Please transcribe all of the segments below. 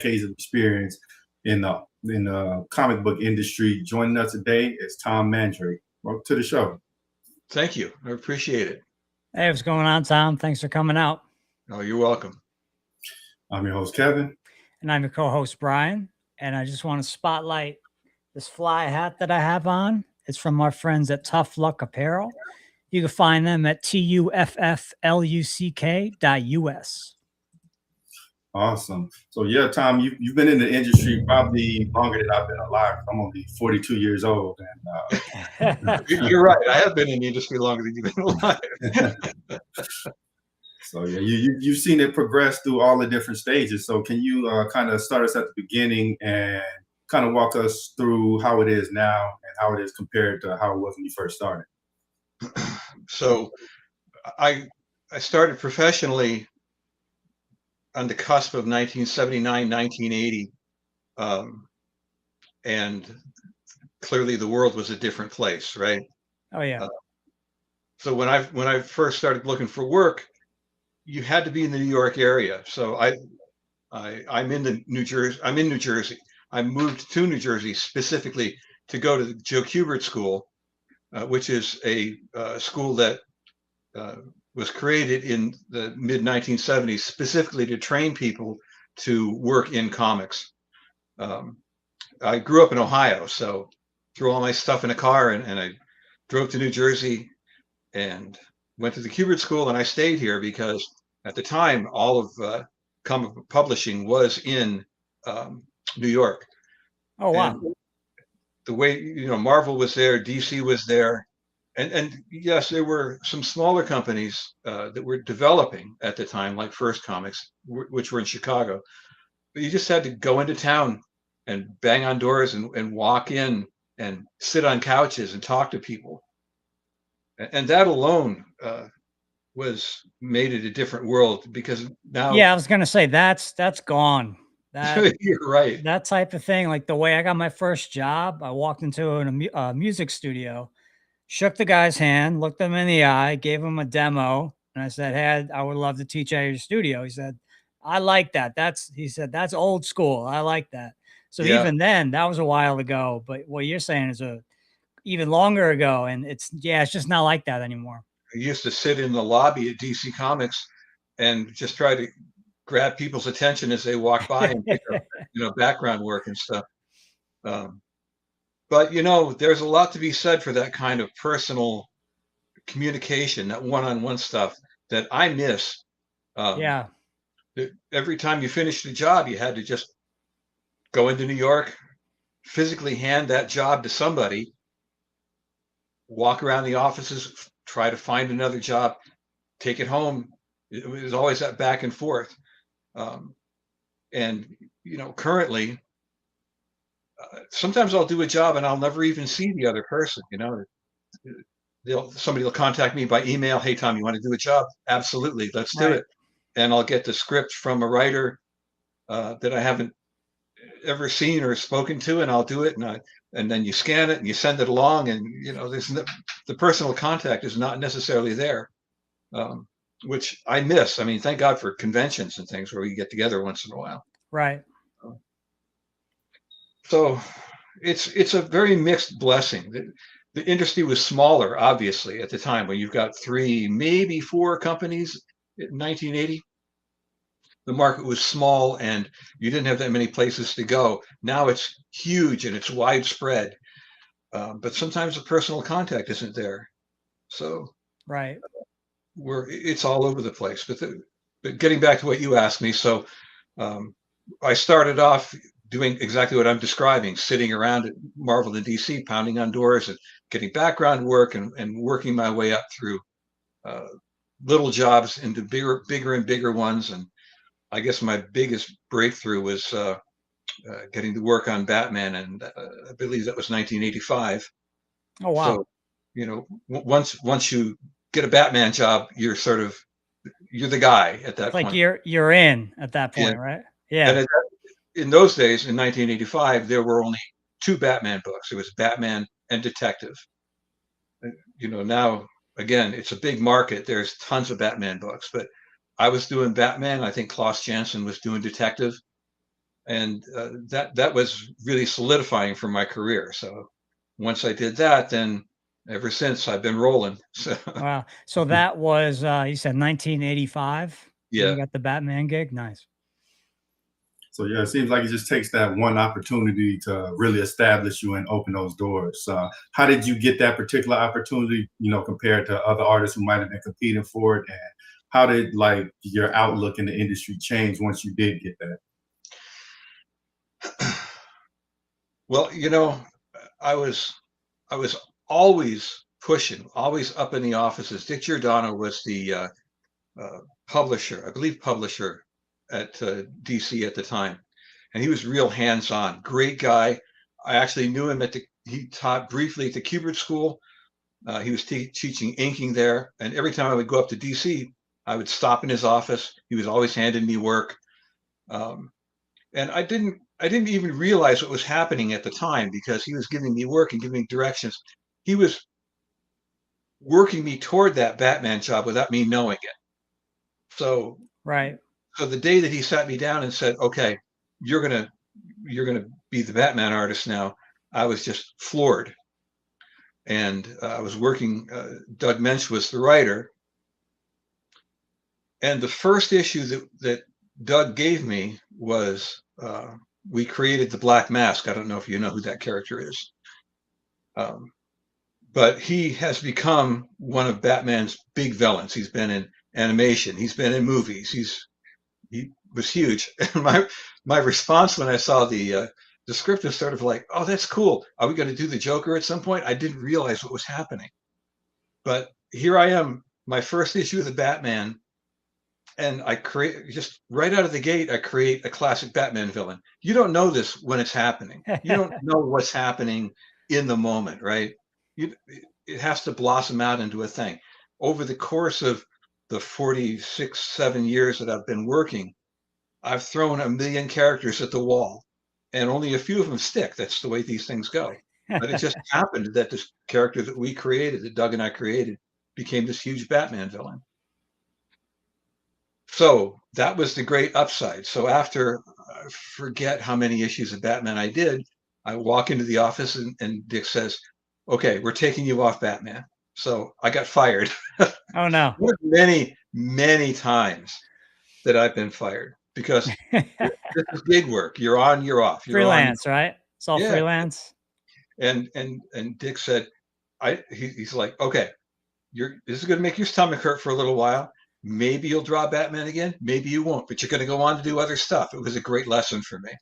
decades of experience in the comic book industry. Joining us today is Tom Mandrake. Welcome to the show. Thank you. I appreciate it. Hey, what's going on, Tom? Thanks for coming out. Oh, you're welcome. I'm your host, Kevin. And I'm your co-host, Brian. And I just want to spotlight this fly hat that I have on. It's from our friends at Tough Luck Apparel. You can find them at tuffluck.us. Awesome. So yeah, Tom, you've been in the industry probably longer than I've been alive. I'm only 42 years old. And you're right. I have been in the industry longer than you've been alive. So yeah, you've seen it progress through all the different stages. So can you kind of start us at the beginning and kind of walk us through how it is now and how it is compared to how it was when you first started? So I started professionally on the cusp of 1979, 1980. And clearly the world was a different place, right? Oh, yeah. So when I first started looking for work, you had to be in the New York area. So I'm in New Jersey. I moved to New Jersey specifically to go to the Joe Kubert School, which is a school that was created in the mid 1970s specifically to train people to work in comics. I grew up in Ohio, so threw all my stuff in a car and I drove to New Jersey and went to the Kubert School, and I stayed here because at the time all of comic book publishing was in New York. Oh, wow. And the way, Marvel was there, DC was there, and yes, there were some smaller companies that were developing at the time, like First Comics, which were in Chicago. But you just had to go into town and bang on doors and walk in and sit on couches and talk to people. And that alone was made it a different world, because now. Yeah, I was going to say that's gone. You're right. That type of thing, like the way I got my first job, I walked into a music studio, shook the guy's hand, looked him in the eye, gave him a demo, and I said, "Hey, I would love to teach at your studio." He said, "I like that. He said, that's old school. I like that." So Yeah. even then, that was a while ago. But what you're saying is even longer ago, and it's just not like that anymore. I used to sit in the lobby at DC Comics and just try to grab people's attention as they walk by and pick up, background work and stuff. But there's a lot to be said for that kind of personal communication, that one-on-one stuff that I miss. Yeah. Every time you finished the job, you had to just go into New York, physically hand that job to somebody, walk around the offices, try to find another job, take it home. It was always that back and forth. And currently, sometimes I'll do a job and I'll never even see the other person. Somebody will contact me by email. "Hey, Tom, you want to do a job?" Absolutely, let's do it. And I'll get the script from a writer that I haven't ever seen or spoken to, and I'll do it. And then you scan it and you send it along, and the personal contact is not necessarily there, which I miss. I mean, thank God for conventions and things where we get together once in a while. Right. So it's a very mixed blessing. The industry was smaller, obviously, at the time, when you've got 3, maybe 4 companies in 1980. The market was small and you didn't have that many places to go. Now it's huge and it's widespread. But sometimes the personal contact isn't there. So right. It's all over the place. But getting back to what you asked me, so I started off doing exactly what I'm describing, sitting around at Marvel and DC, pounding on doors and getting background work and working my way up through little jobs into bigger and bigger ones. And I guess my biggest breakthrough was getting to work on Batman, and I believe that was 1985. Oh, wow. So, once you get a Batman job, you're the guy at that point. Like you're in at that point, right? Yeah. And in those days, in 1985, there were only 2 Batman books. It was Batman and Detective. Now, again, it's a big market. There's tons of Batman books, but I was doing Batman. I think Klaus Janson was doing Detective. and that was really solidifying for my career. So once I did that, then ever since I've been rolling. So Wow. So that was, you said 1985 when you yeah. got the Batman gig? Nice. So yeah, it seems like it just takes that one opportunity to really establish you and open those doors. How did you get that particular opportunity, compared to other artists who might have been competing for it? And how did like your outlook in the industry change once you did get that? Well, I was I was always pushing, always up in the offices. Dick Giordano was the publisher, I believe publisher at DC at the time, and he was real hands-on. Great guy. I actually knew him he taught briefly at the Kubert School. He was teaching inking there, and every time I would go up to DC, I would stop in his office. He was always handing me work, um, and I didn't even realize what was happening at the time because he was giving me work and giving me directions. He was working me toward that Batman job without me knowing it. So Right. so the day that he sat me down and said, "Okay, you're gonna be the Batman artist now," I was just floored. And I was working. Doug Mensch was the writer, and the first issue that Doug gave me was we created the Black Mask. I don't know if you know who that character is, um, but he has become one of Batman's big villains. He's been in animation. He's been in movies. He was huge. And my response when I saw the script was sort of like, "Oh, that's cool. Are we going to do the Joker at some point?" I didn't realize what was happening, but here I am, my first issue of the Batman, and I create just right out of the gate. I create a classic Batman villain. You don't know this when it's happening. You don't know what's happening in the moment, right? You, it has to blossom out into a thing. Over the course of the 46, 7 years that I've been working, I've thrown a million characters at the wall, and only a few of them stick. That's the way these things go. But it just happened that this character that we created, that Doug and I created, became this huge Batman villain. So that was the great upside. So after, forget how many issues of Batman I did, I walk into the office and Dick says, "Okay, we're taking you off Batman." So I got fired. Oh, no. One of many, many times that I've been fired because this is gig work. You're on, you're off. You're on. Freelance, right? It's all Yeah. freelance. And Dick said, he's like, "Okay, this is going to make your stomach hurt for a little while. Maybe you'll draw Batman again. Maybe you won't, but you're going to go on to do other stuff." It was a great lesson for me.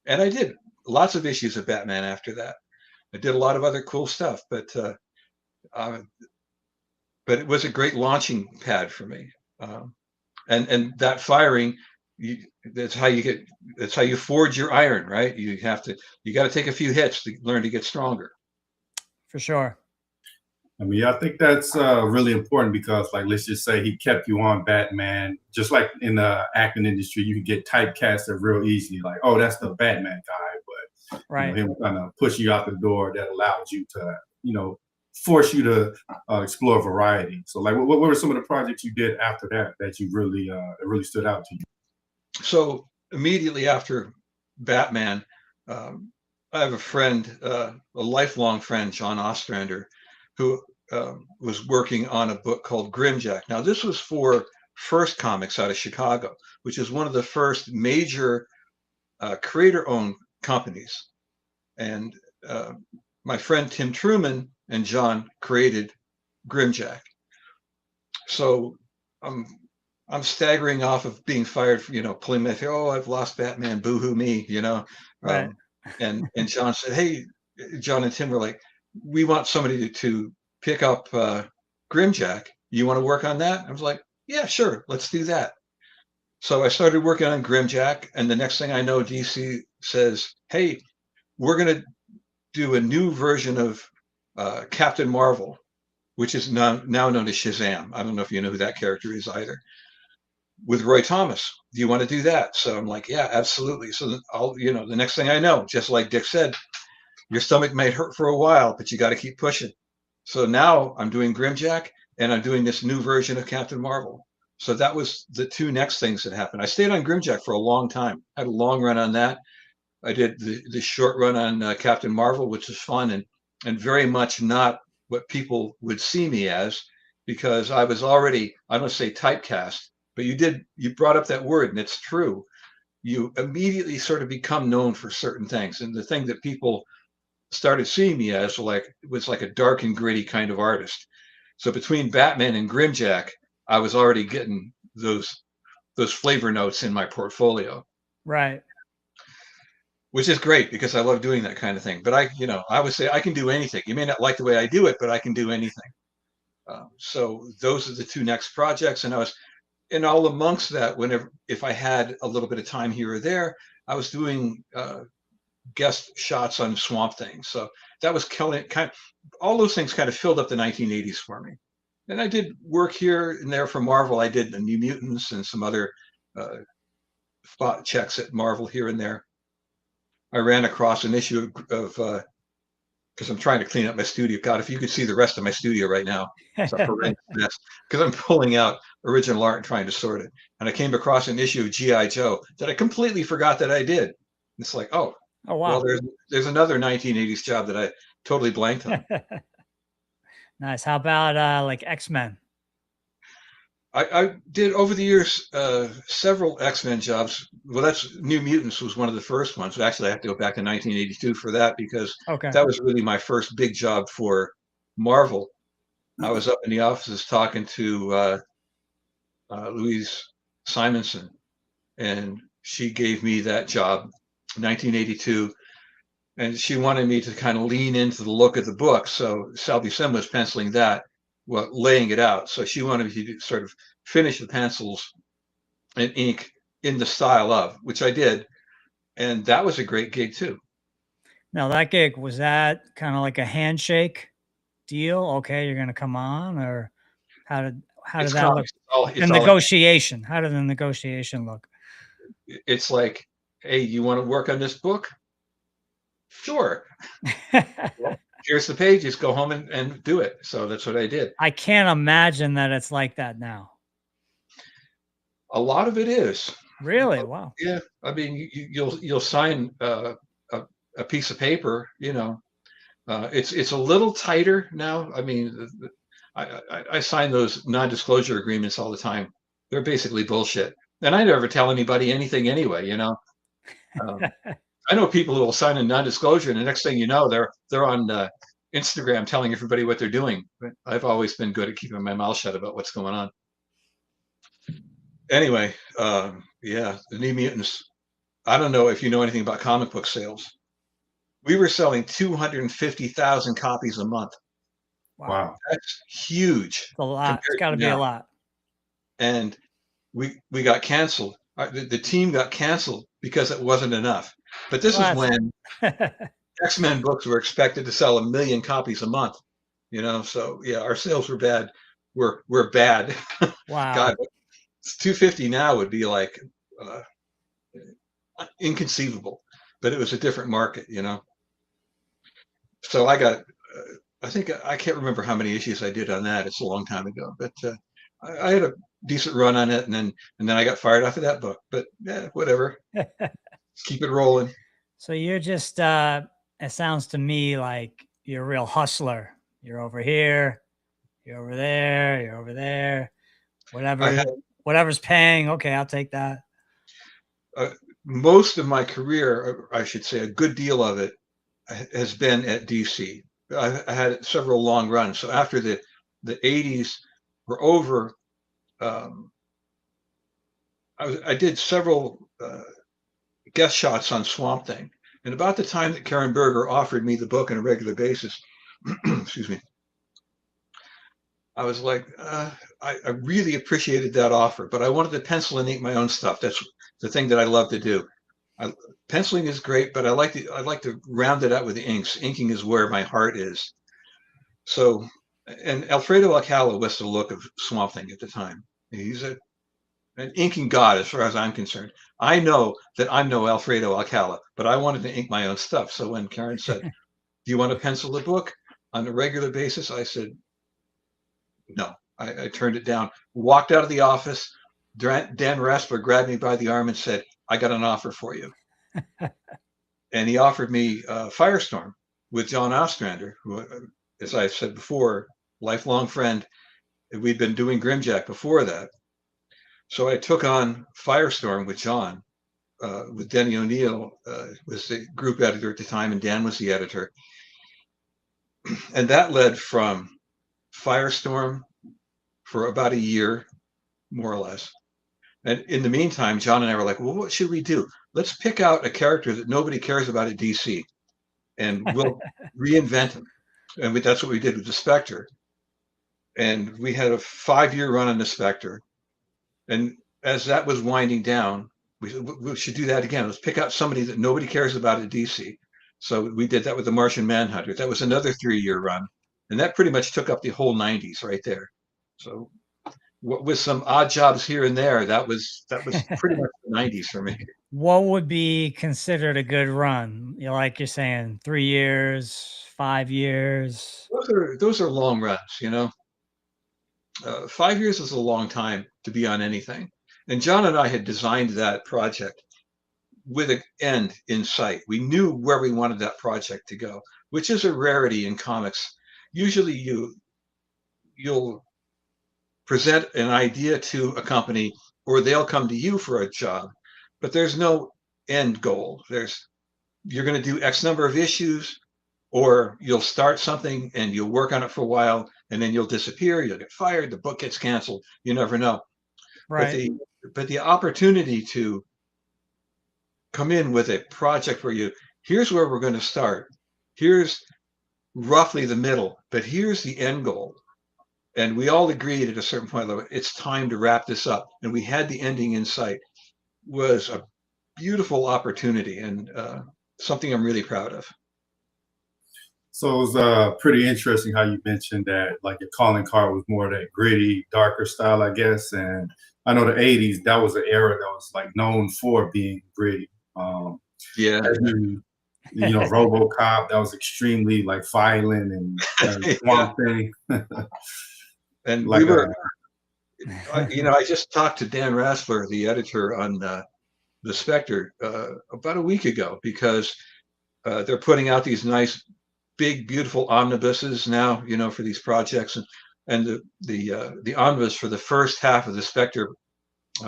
And I did lots of issues of Batman after that. I did a lot of other cool stuff, uh, but it was a great launching pad for me. And that firing, you, that's how you get, that's how you forge your iron, right? You got to take a few hits to learn to get stronger. For sure. I mean, I think that's really important because, like, let's just say he kept you on Batman. Just like in the acting industry, you can get typecasted real easily. Like, oh, that's the Batman guy, but Right. him kind of pushing you out the door that allows you to, force you to explore variety. So, like, what were some of the projects you did after that you really that really stood out to you? So immediately after Batman, I have a friend, a lifelong friend, John Ostrander, who was working on a book called Grimjack. Now, this was for First Comics out of Chicago, which is one of the first major creator-owned companies. And my friend Tim Truman and John created Grimjack. So I'm staggering off of being fired for, pulling my hair. "Oh, I've lost Batman. Boo-hoo me," Right. And John said, "Hey," John and Tim were like, "We want somebody to pick up Grimjack. You want to work on that?" I was like, "Yeah, sure. Let's do that." So I started working on Grimjack, and the next thing I know, DC says, "Hey, we're going to do a new version of Captain Marvel, which is now known as Shazam." I don't know if you know who that character is either. "With Roy Thomas. Do you want to do that?" So I'm like, "Yeah, absolutely." So the next thing I know, just like Dick said, your stomach may hurt for a while, but you got to keep pushing. So now I'm doing Grimjack, and I'm doing this new version of Captain Marvel. So that was the two next things that happened. I stayed on Grimjack for a long time. I had a long run on that. I did the short run on Captain Marvel, which was fun and very much not what people would see me as, because I was already, I don't say typecast, but you brought up that word, and it's true. You immediately sort of become known for certain things, and the thing that people started seeing me as was like a dark and gritty kind of artist. So between Batman and Grimjack, I was already getting those flavor notes in my portfolio, Right. which is great because I love doing that kind of thing. But I would say I can do anything. You may not like the way I do it, but I can do anything. So those are the two next projects, and all amongst that, if I had a little bit of time here or there, I was doing guest shots on Swamp Thing. So that was all those things kind of filled up the 1980s for me. And I did work here and there for Marvel. I did the New Mutants and some other spot checks at Marvel here and there. I ran across an issue of because I'm trying to clean up my studio. God, if you could see the rest of my studio right now, it's a horrendous mess because I'm pulling out original art and trying to sort it. And I came across an issue of G.I. Joe that I completely forgot that I did. It's like, oh wow. Well, there's another 1980s job that I totally blanked on. Nice. How about like X-Men? I did over the years several X-Men jobs. Well, that's New Mutants was one of the first ones. Actually, I have to go back to 1982 for that because that was really my first big job for Marvel. I was up in the offices talking to Louise Simonson, and she gave me that job, 1982. And she wanted me to kind of lean into the look of the book. So Sal Buscema was penciling that, well, laying it out. So she wanted me to sort of finish the pencils and ink in the style of, which I did. And that was a great gig too. Now that gig, was that kind of like a handshake deal? Okay, you're going to come on, or how did that look? The negotiation. How did the negotiation look? It's like, hey, you want to work on this book? Sure. Well, here's the pages. Go home and do it. So that's what I did. I can't imagine that it's like that now. A lot of it is. Really? Wow. Yeah. I mean, you'll sign a piece of paper. It's a little tighter now. I mean, I sign those non-disclosure agreements all the time. They're basically bullshit, and I never tell anybody anything anyway. I know people who will sign a non-disclosure, and the next thing you know, they're on Instagram telling everybody what they're doing. But I've always been good at keeping my mouth shut about what's going on. Anyway, yeah, the New Mutants. I don't know if you know anything about comic book sales. We were selling 250,000 copies a month. Wow, that's huge. It's a lot. It's got to be a lot. And we got canceled. The team got canceled because it wasn't enough. But this is when X-Men books were expected to sell 1 million copies a month. So yeah, our sales were bad. We're bad. Wow. God, 250 now would be like inconceivable. But it was a different market, So I got, I think I can't remember how many issues I did on that. It's a long time ago, but I had a decent run on it, and then I got fired off of that book. But yeah, whatever. Keep it rolling. So you're just it sounds to me like you're a real hustler. You're over here, you're over there, you're over there. Whatever's paying, okay, I'll take that. Most of my career, I should say a good deal of it, has been at DC. I had several long runs. So after the 80s were over, I did several guest shots on Swamp Thing. And about the time that Karen Berger offered me the book on a regular basis, excuse me, I was like, I really appreciated that offer, but I wanted to pencil and ink my own stuff. That's the thing that I love to do. Penciling is great, but I like to round it out with the inks. Inking is where my heart is. So, and Alfredo Alcala was the look of Swamp Thing at the time. He's an inking god as far as I'm concerned. I know that I'm no Alfredo Alcala, but I wanted to ink my own stuff. So when Karen said, do you want to pencil the book on a regular basis? I said, no, I turned it down. Walked out of the office. Dan Raspler grabbed me by the arm and said, "I got an offer for you." And he offered me Firestorm with John Ostrander, who, as I said before, lifelong friend. We'd been doing Grimjack before that. So I took on Firestorm with John, with Denny O'Neil, was the group editor at the time, and Dan was the editor. And that led from Firestorm for about a year, more or less. And in the meantime, John and I were like, well, what should we do? Let's pick out a character that nobody cares about at DC, and we'll reinvent him. And that's what we did with the Spectre. And we had a 5-year run on the Spectre. And as that was winding down, we should do that again. Let's pick out somebody that nobody cares about at DC. So we did that with the Martian Manhunter. That was another 3-year run. And that pretty much took up the whole 90s right there. So with some odd jobs here and there, that was pretty much the 90s for me. What would be considered a good run? Like you're saying, 3 years, 5 years. Those are long runs, you know. 5 years is a long time to be on anything. And John and I had designed that project with an end in sight. We knew where we wanted that project to go, which is a rarity in comics. Usually you'll present an idea to a company, or they'll come to you for a job, but there's no end goal. You're going to do X number of issues, or you'll start something and you'll work on it for a while, and then you'll disappear, you'll get fired, the book gets canceled, you never know. Right. But the opportunity to come in with a project where here's where we're going to start, here's roughly the middle, but here's the end goal. And we all agreed at a certain point, it's time to wrap this up. And we had the ending in sight. Was a beautiful opportunity, and something I'm really proud of. So it was pretty interesting how you mentioned that, like, your calling card was more that gritty, darker style, I guess. And I know the 80s, that was an era that was like known for being gritty. Yeah. You know, RoboCop, that was extremely like violent and Swamp Thing. And like we were, I just talked to Dan Raspler, the editor on the Spectre, about a week ago, because they're putting out these nice, big, beautiful omnibuses now, you know, for these projects, and the omnibus for the first half of the Spectre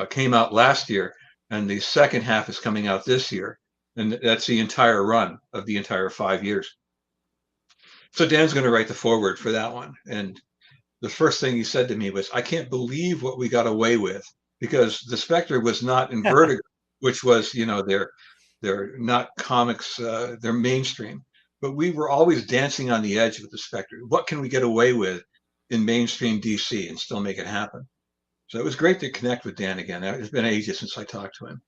came out last year, and the second half is coming out this year, and that's the entire run of the entire 5 years. So Dan's going to write the foreword for that one, and the first thing he said to me was, "I can't believe what we got away with," because the Spectre was not in Vertigo, which was, you know, they're not comics, they're mainstream. But we were always dancing on the edge with the Spectre. What can we get away with in mainstream DC and still make it happen? So it was great to connect with Dan again. It's been ages since I talked to him.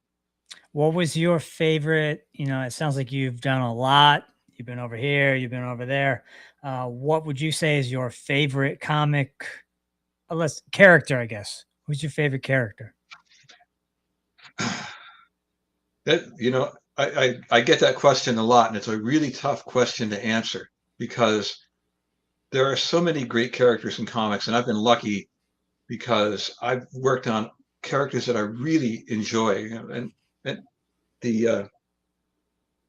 What was your favorite? You know, it sounds like you've done a lot. You've been over here, you've been over there. What would you say is your favorite comic, character, I guess? Who's your favorite character? That, you know, I get that question a lot, and it's a really tough question to answer, because there are so many great characters in comics, and I've been lucky because I've worked on characters that I really enjoy. And the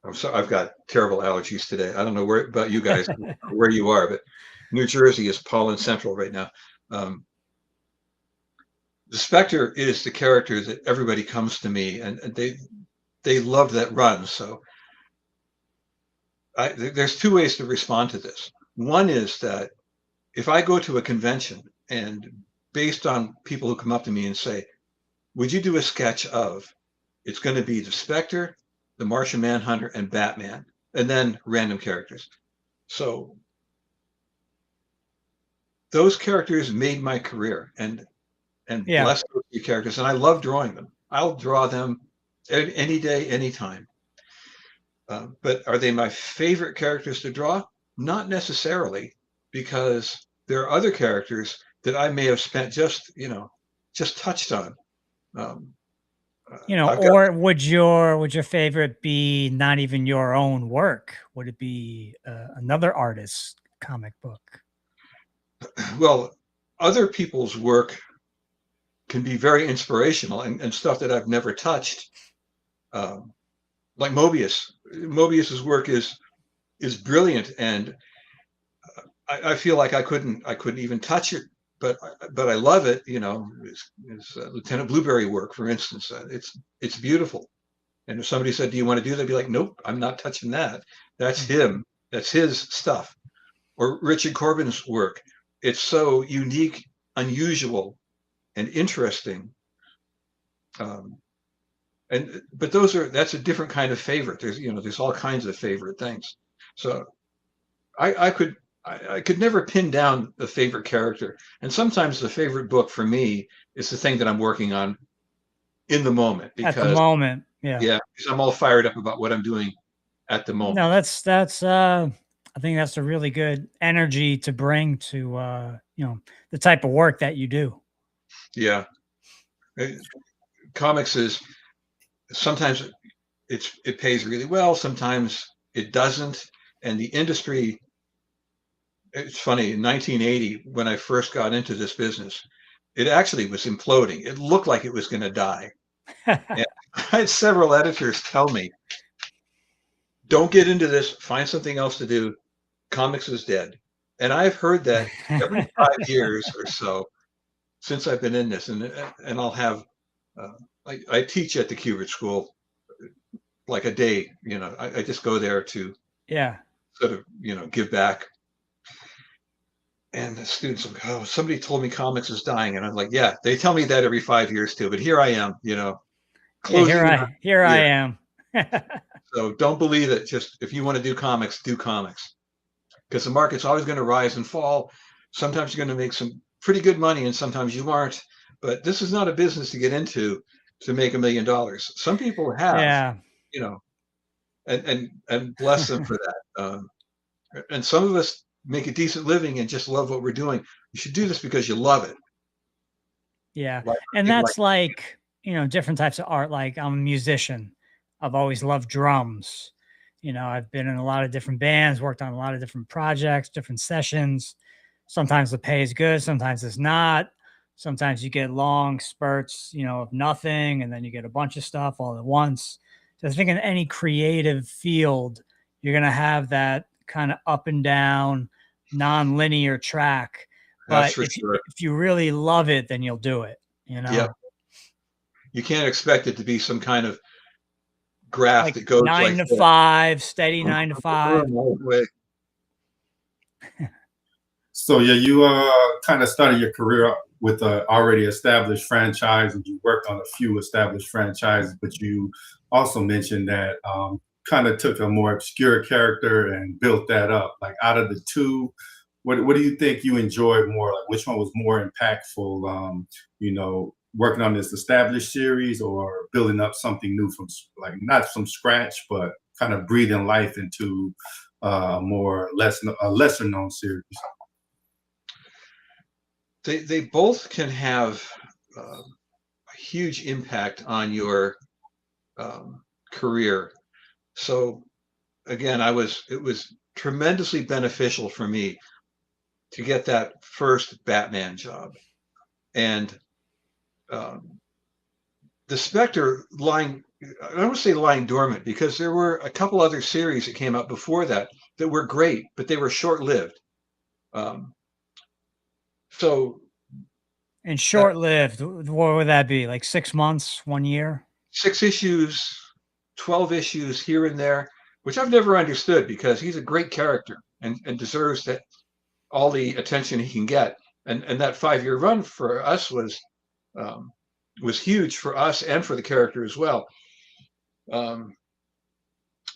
I'm sorry, I've got terrible allergies today. I don't know about you guys, where you are, but New Jersey is pollen central right now. The Spectre is the character that everybody comes to me, and they love that run. So there's two ways to respond to this. One is that if I go to a convention, and based on people who come up to me and say, "Would you do a sketch of?" It's going to be the Spectre, the Martian Manhunter, and Batman, and then random characters. So those characters made my career, and bless those few characters, and I love drawing them. I'll draw them any day, anytime. But are they my favorite characters to draw? Not necessarily, because there are other characters that I may have spent just touched on. You know, or would your favorite be not even your own work? Would it be another artist's comic book? Well, other people's work can be very inspirational and stuff that I've never touched. Like Mobius. Mobius's work is brilliant, and I feel like I couldn't even touch it, but I love it. You know, Lieutenant Blueberry work, for instance. It's beautiful. And if somebody said, "Do you want to do that?" I'd be like, "Nope, I'm not touching that. That's him. That's his stuff." Or Richard Corbin's work. It's so unique, unusual, and interesting. But that's a different kind of favorite. There's all kinds of favorite things. So I could never pin down a favorite character. And sometimes the favorite book for me is the thing that I'm working on in the moment, At the because moment. Yeah. because I'm all fired up about what I'm doing at the moment. No, that's I think that's a really good energy to bring to the type of work that you do. Yeah. Comics is sometimes it pays really well, sometimes it doesn't. And the industry, it's funny, in 1980, when I first got into this business, it actually was imploding. It looked like it was going to die. And I had several editors tell me, "Don't get into this, find something else to do. Comics is dead." And I've heard that every 5 years or so since I've been in this. And I'll have, I teach at the Cubert School like a day, I just go there to Yeah. sort of, give back. And the students will go, "Oh, somebody told me comics is dying." And I'm like, "Yeah, they tell me that every 5 years too, but here I am, Yeah, closing here I am. So don't believe it. Just, if you want to do comics, because the market's always going to rise and fall. Sometimes you're going to make some pretty good money, and sometimes you aren't. But this is not a business to get into to make $1 million. Some people have, Yeah. and bless them for that. And some of us make a decent living and just love what we're doing. You should do this because you love it. Yeah. Like, And people that's like, different types of art. Like, I'm a musician. I've always loved drums. I've been in a lot of different bands, worked on a lot of different projects, different sessions. Sometimes the pay is good, sometimes it's not. Sometimes you get long spurts, of nothing, and then you get a bunch of stuff all at once. So I think in any creative field, you're going to have that kind of up and down, non-linear track. That's But for sure. if you really love it, then you'll do it, Yep. You can't expect it to be some kind of graph like that goes 9 like to 5, steady 9 to 5. So yeah, you kind of started your career with an already established franchise, and you worked on a few established franchises. But you also mentioned that kind of took a more obscure character and built that up. Like, out of the two, what do you think you enjoyed more? Like, which one was more impactful? Working on this established series, or building up something new from, like, not from scratch, but kind of breathing life into a lesser known series. They both can have a huge impact on your career. So again, it was tremendously beneficial for me to get that first Batman job. And the Spectre lying, I don't want to say lying dormant, because there were a couple other series that came out before that were great, but they were short-lived. So, And short-lived, what would that be? Like 6 months, 1 year? 6 issues, 12 issues here and there, which I've never understood, because he's a great character and deserves all the attention he can get. And that 5-year run for us was huge for us and for the character as well.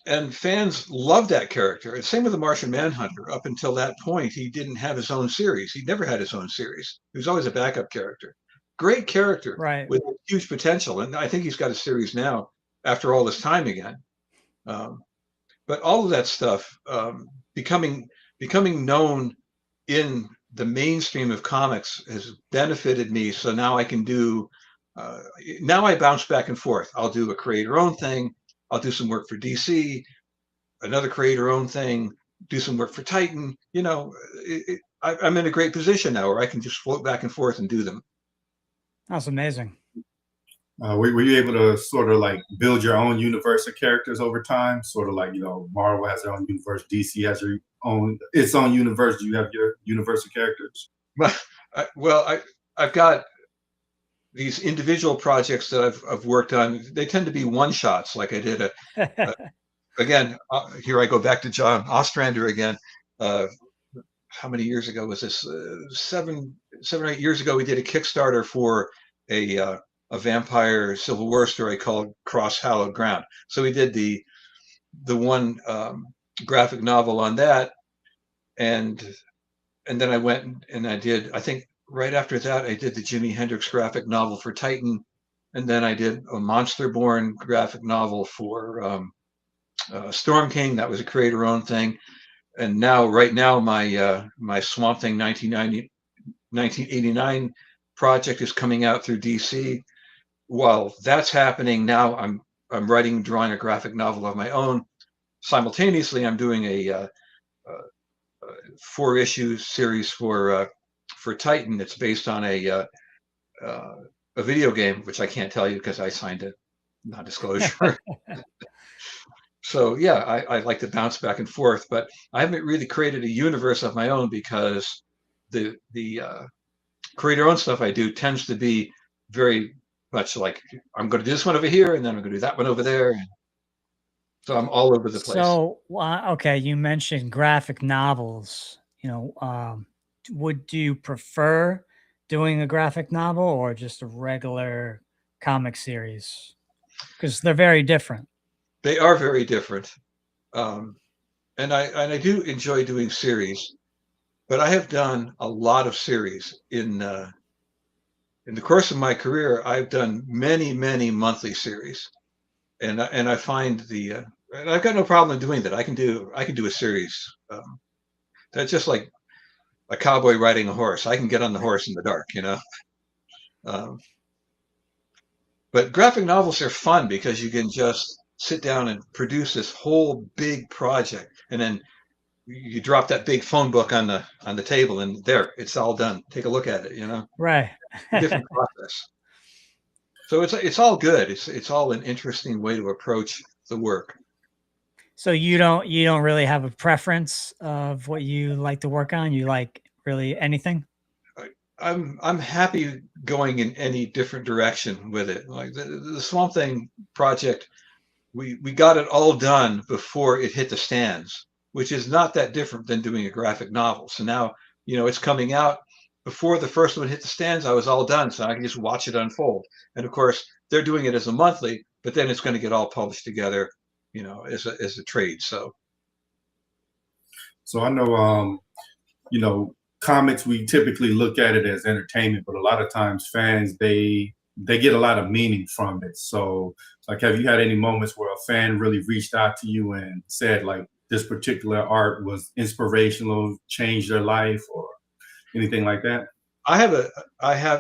And fans loved that character. And same with the Martian Manhunter. Up until that point, he didn't have his own series. He never had his own series. He was always a backup character. Great character, Right. with huge potential. And I think he's got a series now after all this time again. But all of that stuff, becoming known in the mainstream of comics, has benefited me. So now I can do, now I bounce back and forth. I'll do a creator-owned thing. I'll do some work for DC, another creator-owned thing, do some work for Titan. I'm in a great position now where I can just float back and forth and do them. That's amazing. Were you able to sort of like build your own universe of characters over time? Sort of like, you know, Marvel has their own universe, DC has its own universe. You have your universe of characters. I've got these individual projects that I've worked on. They tend to be one shots. Like I did again. Here I go back to John Ostrander again. How many years ago was this? 7 or 8 years ago, we did a Kickstarter for a vampire Civil War story called Cross Hallowed Ground. So we did the one graphic novel on that, and then I went and I did. I think right after that, I did the Jimi Hendrix graphic novel for Titan, and then I did a Monsterborn graphic novel for Storm King. That was a creator-owned thing. And now, right now, my Swamp Thing 1989 project is coming out through DC. While that's happening now, I'm writing, drawing a graphic novel of my own. Simultaneously, I'm doing a 4-issue series for Titan. It's based on a video game, which I can't tell you because I signed a non-disclosure. So yeah, I like to bounce back and forth, but I haven't really created a universe of my own because the creator-owned stuff I do tends to be very much like I'm going to do this one over here, and then I'm going to do that one over there. So I'm all over the place. So, okay, you mentioned graphic novels. You know, do you prefer doing a graphic novel or just a regular comic series? Because they're very different. They are very different, and I do enjoy doing series, but I have done a lot of series in the course of my career. I've done many monthly series, and I find and I've got no problem doing that. I can do a series that's just like a cowboy riding a horse. I can get on the horse in the dark, you know. But graphic novels are fun because you can just sit down and produce this whole big project, and then you drop that big phone book on the table, and there, it's all done. Take a look at it, you know. Right. Different process. So it's all good. It's all an interesting way to approach the work. So you don't really have a preference of what you like to work on? You like really anything? I'm happy going in any different direction with it. Like the Swamp Thing project, we got it all done before it hit the stands, which is not that different than doing a graphic novel. So now, you know, it's coming out. Before the first one hit the stands, I was all done, so I can just watch it unfold. And of course, they're doing it as a monthly, but then it's going to get all published together, you know, as a trade. So I know, you know, comics, we typically look at it as entertainment, but a lot of times fans, they get a lot of meaning from it. So like, have you had any moments where a fan really reached out to you and said like this particular art was inspirational, changed their life, or anything like that? I have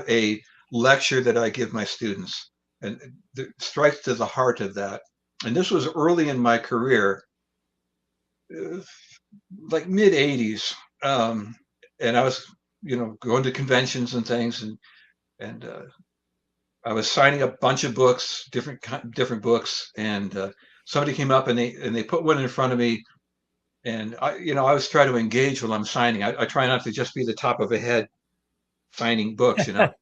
a lecture that I give my students, and it strikes to the heart of that. And this was early in my career, like mid 80s. And I was, you know, going to conventions and things, and I was signing a bunch of books, different books, and somebody came up and they put one in front of me, and I was trying to engage while I'm signing. I try not to just be the top of a head signing books, you know.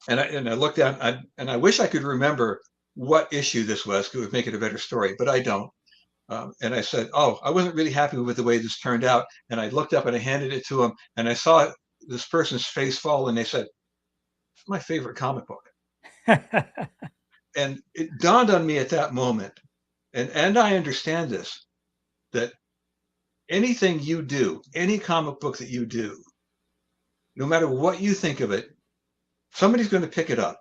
and I looked down, and I wish I could remember what issue this was. It would make it a better story, but I don't. And I said, "Oh, I wasn't really happy with the way this turned out." And I looked up and I handed it to him, and I saw this person's face fall, and they said, "It's my favorite comic book." And it dawned on me at that moment, and I understand this, that anything you do, any comic book that you do, no matter what you think of it, somebody's going to pick it up,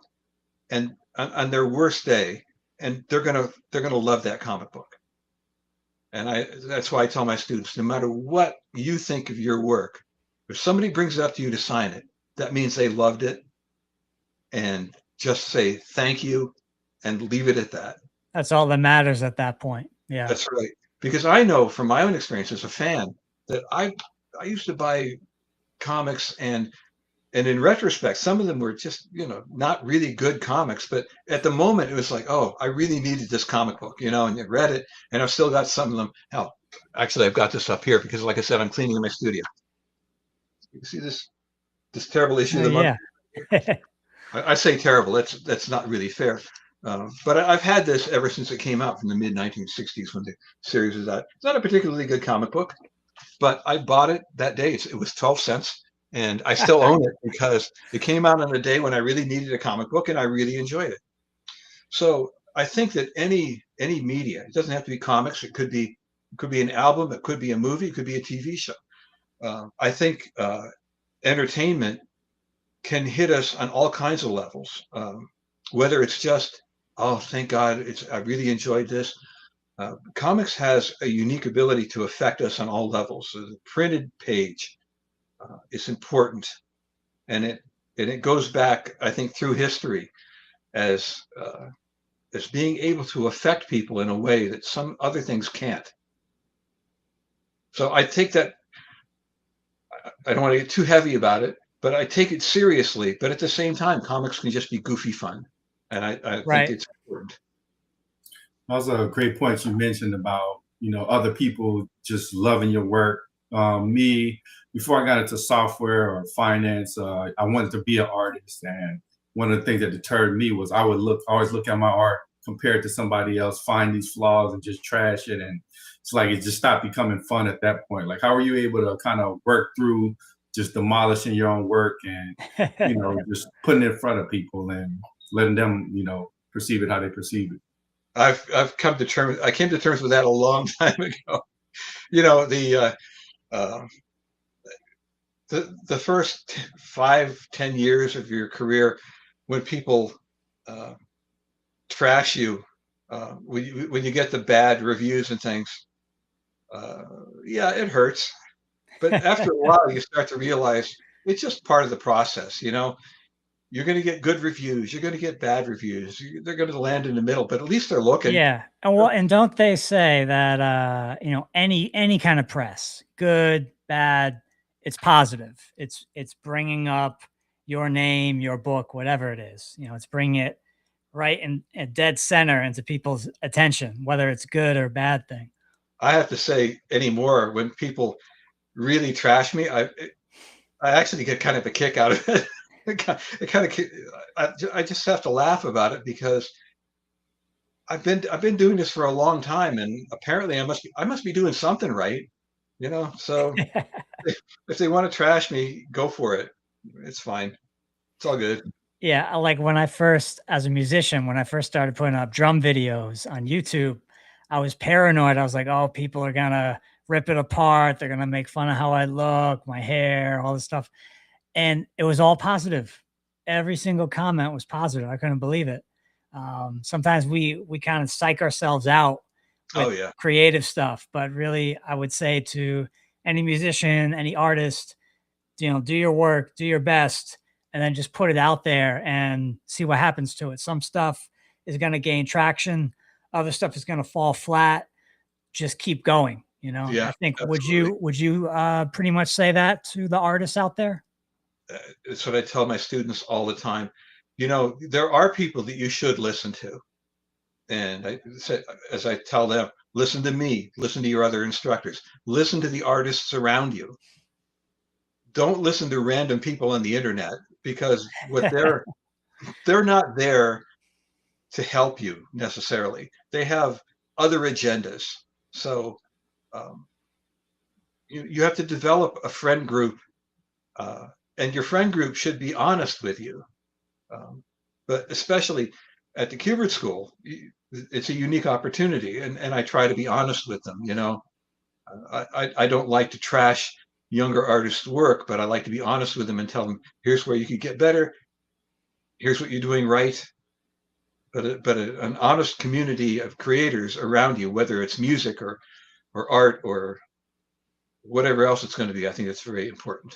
and on their worst day, and they're gonna love that comic book. And that's why I tell my students, no matter what you think of your work, if somebody brings it up to you to sign it, that means they loved it. And just say thank you and leave it at that. That's all that matters at that point. Yeah. That's right. Because I know from my own experience as a fan that used to buy comics, and in retrospect, some of them were just, not really good comics, but at the moment it was like, oh, I really needed this comic book, and you read it, and I've still got some of them. Hell, actually, I've got this up here because, like I said, I'm cleaning in my studio. You see this terrible issue of the month? Yeah. I say terrible. That's not really fair. But I've had this ever since it came out from the mid 1960s when the series was out. It's not a particularly good comic book, but I bought it that day. It was 12 cents, and I still own it because it came out on a day when I really needed a comic book and I really enjoyed it. So I think that any media, it doesn't have to be comics. It could be an album. It could be a movie. It could be a TV show. I think entertainment can hit us on all kinds of levels. Whether it's just, oh, thank God, I really enjoyed this. Comics has a unique ability to affect us on all levels. So the printed page is important, and it goes back, I think, through history as being able to affect people in a way that some other things can't. So I take that. I don't want to get too heavy about it, but I take it seriously. But at the same time, comics can just be goofy fun, and I think Right. it's important. Also, a great point you mentioned about, other people just loving your work. Me, before I got into software or finance, I wanted to be an artist, and one of the things that deterred me was I would always look at my art compared to somebody else, find these flaws and just trash it, and it's like it just stopped becoming fun at that point. Like, how are you able to kind of work through just demolishing your own work and just putting it in front of people and letting them perceive it how they perceive it? I've come to terms. I came to terms with that a long time ago. The first 5-10 years of your career, when people trash you, when you get the bad reviews and things, yeah, it hurts. But after a while, you start to realize it's just part of the process. You're going to get good reviews. You're going to get bad reviews. They're going to land in the middle, but at least they're looking. Yeah. And don't they say that any kind of press, good, bad, it's positive. It's bringing up your name, your book, whatever it is. It's bringing it right in a dead center into people's attention, whether it's good or bad thing. I have to say anymore, when people really trash me, I actually get kind of a kick out of it. I just have to laugh about it because I've been doing this for a long time, and apparently I must be doing something right, So if they want to trash me, go for it. It's fine. It's all good. Yeah, like as a musician, when I first started putting up drum videos on YouTube, I was paranoid. I was like, oh, people are gonna rip it apart. They're gonna make fun of how I look, my hair, all this stuff. And it was all positive. Every single comment was positive. I couldn't believe it. Sometimes we kind of psych ourselves out with Oh yeah. creative stuff, but really, I would say to any musician, any artist, do your work, do your best, and then just put it out there and see what happens to it. Some stuff is going to gain traction. Other stuff is going to fall flat. Just keep going. Yeah, I think, absolutely. would you pretty much say that to the artists out there? It's what I tell my students all the time. There are people that you should listen to. And as I tell them, listen to me, listen to your other instructors, listen to the artists around you. Don't listen to random people on the internet, because they're not there to help you necessarily. They have other agendas. So you have to develop a friend group, and your friend group should be honest with you. But especially at the Kubert School, it's a unique opportunity, and I try to be honest with them. I don't like to trash younger artists' work, but I like to be honest with them and tell them, here's where you could get better. Here's what you're doing right. But an honest community of creators around you, whether it's music or art or whatever else it's going to be, I think that's very important.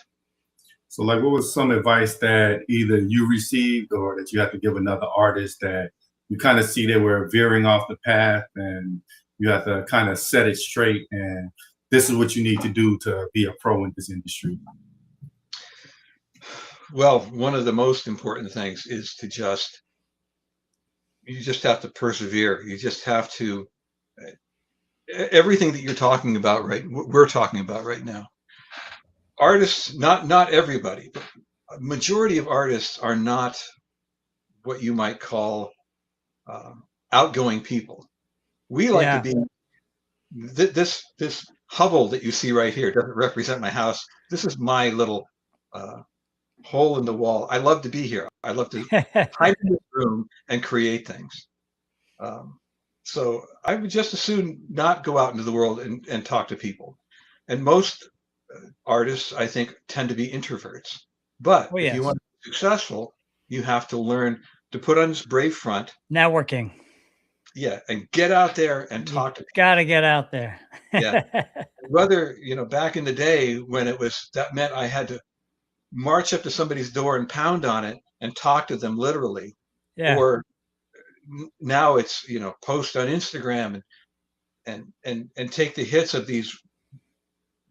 So, like, what was some advice that either you received or that you have to give another artist that you kind of see they were veering off the path and you have to kind of set it straight and this is what you need to do to be a pro in this industry? Well, one of the most important things is you just have to persevere. You just have to, everything that you're talking about, right? What we're talking about right now. Artists, not everybody, but a majority of artists are not what you might call outgoing people. We like to Yeah. be this hovel that you see right here doesn't represent my house. This is my little hole in the wall. I love to be here. I love to hide in this room and create things. So I would just as soon not go out into the world and talk to people. And most artists, I think, tend to be introverts. But Oh, if you yes. want to be successful, you have to learn to put on this brave front. Networking. Yeah, and get out there and You talk to people. got to get out there. Yeah. Whether, back in the day when that meant I had to march up to somebody's door and pound on it and talk to them literally, Yeah. or now it's, post on Instagram and take the hits of these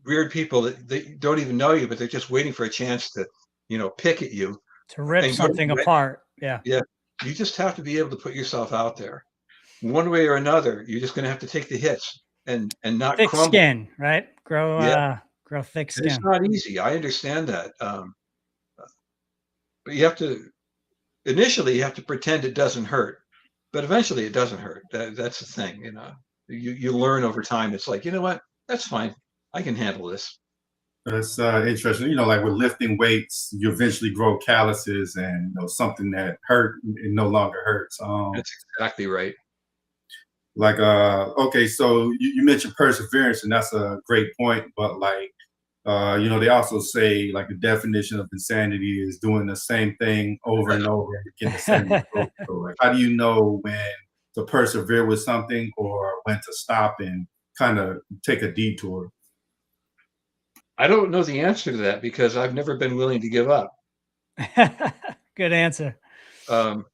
weird people that they don't even know you, but they're just waiting for a chance to, pick at you To rip and something apart. Yeah. Yeah. You just have to be able to put yourself out there. One way or another, you're just going to have to take the hits and not Thick crumble. skin, right? Yeah. Grow thick And it's skin. not easy. I understand that. But initially you have to pretend it doesn't hurt, but eventually it doesn't hurt. That's the thing, you learn over time. It's like, you know what? That's fine. I can handle this. That's interesting. Like with lifting weights, you eventually grow calluses, and something that hurt, it no longer hurts. That's exactly right. Like okay, so you mentioned perseverance, and that's a great point. But like they also say like the definition of insanity is doing the same thing over and over and getting the same result. So like, how do you know when to persevere with something or when to stop and kind of take a detour? I don't know the answer to that because I've never been willing to give up. Good answer. Um,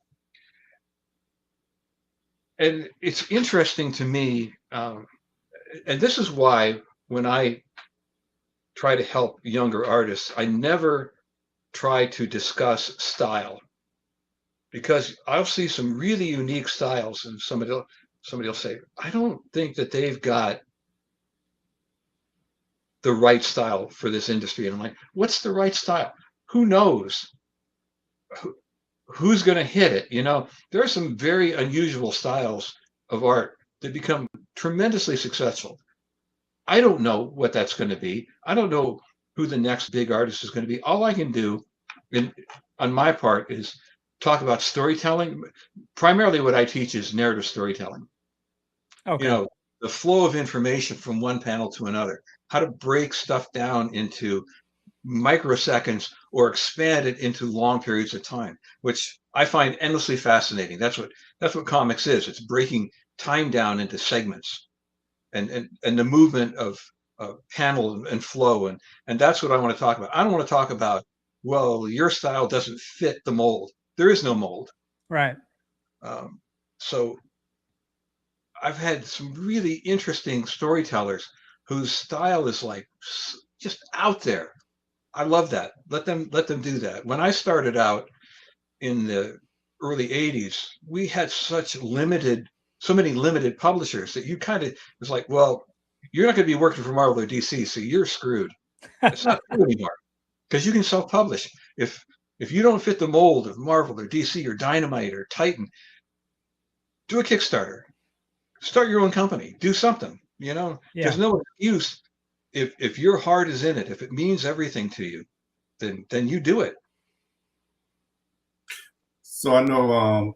and it's interesting to me, and this is why when I try to help younger artists, I never try to discuss style, because I'll see some really unique styles and somebody will say, I don't think that they've got the right style for this industry. And I'm like, what's the right style? Who knows? Who's going to hit it? There are some very unusual styles of art that become tremendously successful. I don't know what that's going to be. I don't know who the next big artist is going to be. All I can do on my part is talk about storytelling. Primarily what I teach is narrative storytelling. Okay. The flow of information from one panel to another, how to break stuff down into microseconds or expand it into long periods of time, which I find endlessly fascinating. That's what comics is. It's breaking time down into segments and the movement of panel and flow. And that's what I want to talk about. I don't want to talk about, well, your style doesn't fit the mold. There is no mold. Right. So I've had some really interesting storytellers whose style is like just out there. I love that. Let them do that. When I started out in the early 80s, we had so many limited publishers that you kind of was like, well, you're not going to be working for Marvel or DC, so you're screwed. It's not true anymore because you can self-publish. If you don't fit the mold of Marvel or DC or Dynamite or Titan, do a Kickstarter. Start your own company. Do something. Yeah. There's no excuse. If your heart is in it, if it means everything to you, then you do it. So I know,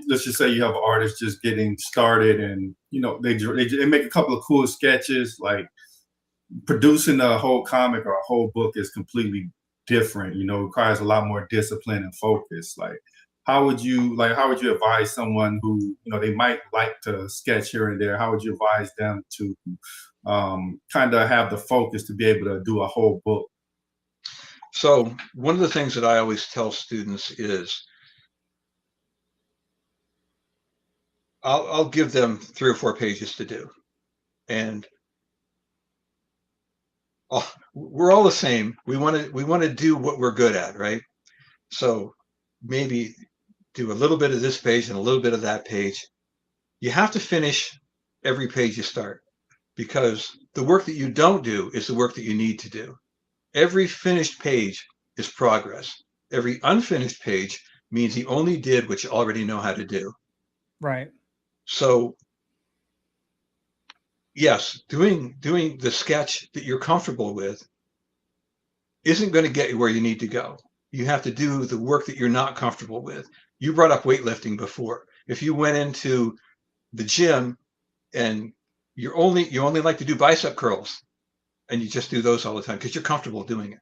let's just say you have an artist just getting started, and they make a couple of cool sketches. Like producing a whole comic or a whole book is completely different. Requires a lot more discipline and focus. Like, how would you advise someone who they might like to sketch here and there? How would you advise them to kind of have the focus to be able to do a whole book? So one of the things that I always tell students is I'll give them 3 or 4 pages to do. And Oh, we're all the same. We want to do what we're good at, right? So maybe do a little bit of this page and a little bit of that page. You have to finish every page you start, because the work that you don't do is the work that you need to do. Every finished page is progress. Every unfinished page means you only did what you already know how to do. Right. So yes, doing the sketch that you're comfortable with isn't going to get you where you need to go. You have to do the work that you're not comfortable with. You brought up weightlifting before. If you went into the gym and you only like to do bicep curls, and you just do those all the time because you're comfortable doing it,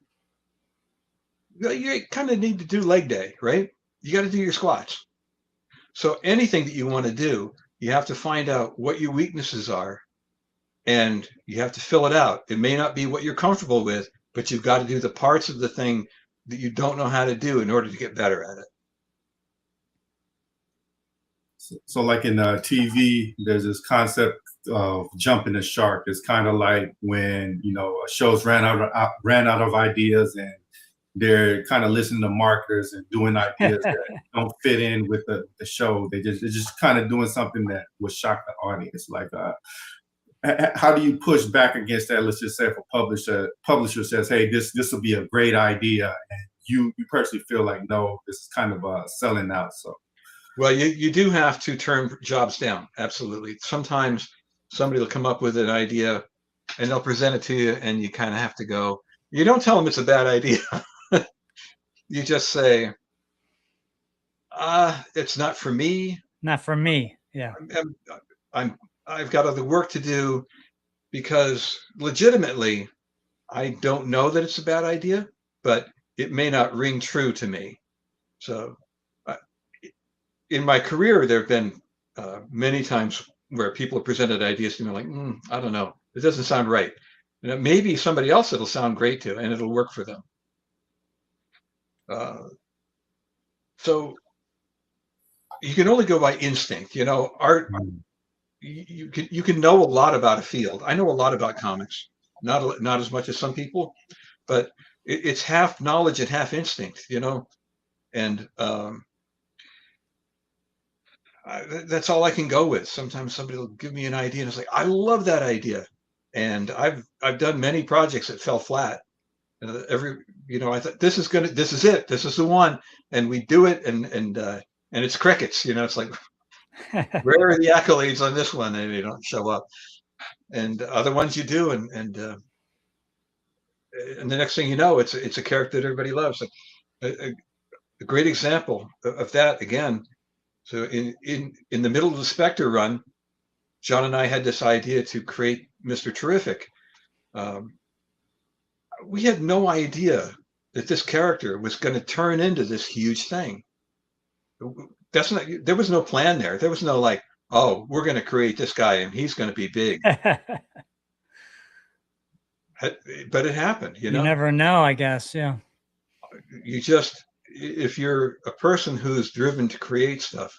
you kind of need to do leg day, right? You got to do your squats. So anything that you want to do, you have to find out what your weaknesses are, and you have to fill it out. It may not be what you're comfortable with, but you've got to do the parts of the thing that you don't know how to do in order to get better at it. So like in TV, there's this concept of jumping the shark. It's kind of like when, you know, shows ran out of ideas, and they're kind of listening to marketers and doing ideas that don't fit in with the show. They're just kind of doing something that would shock the audience. Like, how do you push back against that? Let's just say if a publisher says, "Hey, this will be a great idea," and you personally feel like, no, this is kind of selling out. So Well, you do have to turn jobs down. Absolutely. Sometimes somebody will come up with an idea and they'll present it to you, and you kind of have to go. You don't tell them it's a bad idea. You just say, it's not for me. Not for me. Yeah. I've got other work to do, because legitimately, I don't know that it's a bad idea, but it may not ring true to me. So uh, in my career, there have been many times where people have presented ideas to me like, I don't know, it doesn't sound right. And maybe somebody else it'll sound great to, and it'll work for them. So you can only go by instinct. You know, art. You can know a lot about a field. I know a lot about comics, not as much as some people, but it's half knowledge and half instinct. You know, and that's all I can go with. Sometimes somebody will give me an idea and it's like, I love that idea. And I've done many projects that fell flat. I thought this is it. This is the one. And we do it, and it's crickets. You know, it's like, where are the accolades on this one? And they don't show up. And other ones you do, and the next thing you know, it's a character that everybody loves. A great example of that again. So in the middle of the Spectre run, John and I had this idea to create Mr. Terrific. We had no idea that this character was going to turn into this huge thing. There was no plan there. There was no like, oh, we're going to create this guy and he's going to be big. But it happened, you know? You never know, I guess. Yeah. If you're a person who's driven to create stuff,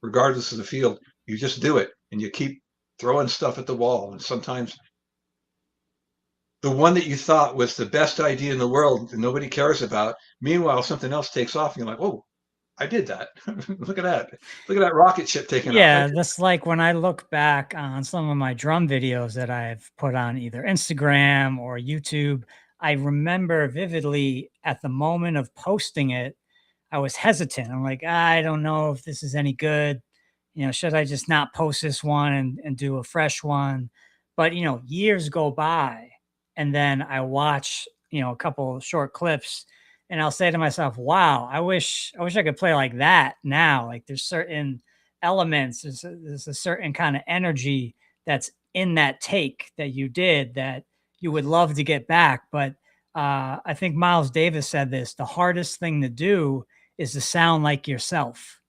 regardless of the field, you just do it, and you keep throwing stuff at the wall. And sometimes the one that you thought was the best idea in the world that nobody cares about, meanwhile, something else takes off, and you're like, oh, I did that. Look at that. Look at that rocket ship taking off. Yeah, that's like when I look back on some of my drum videos that I've put on either Instagram or YouTube. I remember vividly at the moment of posting it, I was hesitant. I'm like, I don't know if this is any good. You know, should I just not post this one and do a fresh one? But, you know, years go by, and then I watch, you know, a couple short clips, and I'll say to myself, wow, I wish I could play like that now. Like there's certain elements, there's a certain kind of energy that's in that take that you did that you would love to get back. But I think Miles Davis said this, the hardest thing to do is to sound like yourself.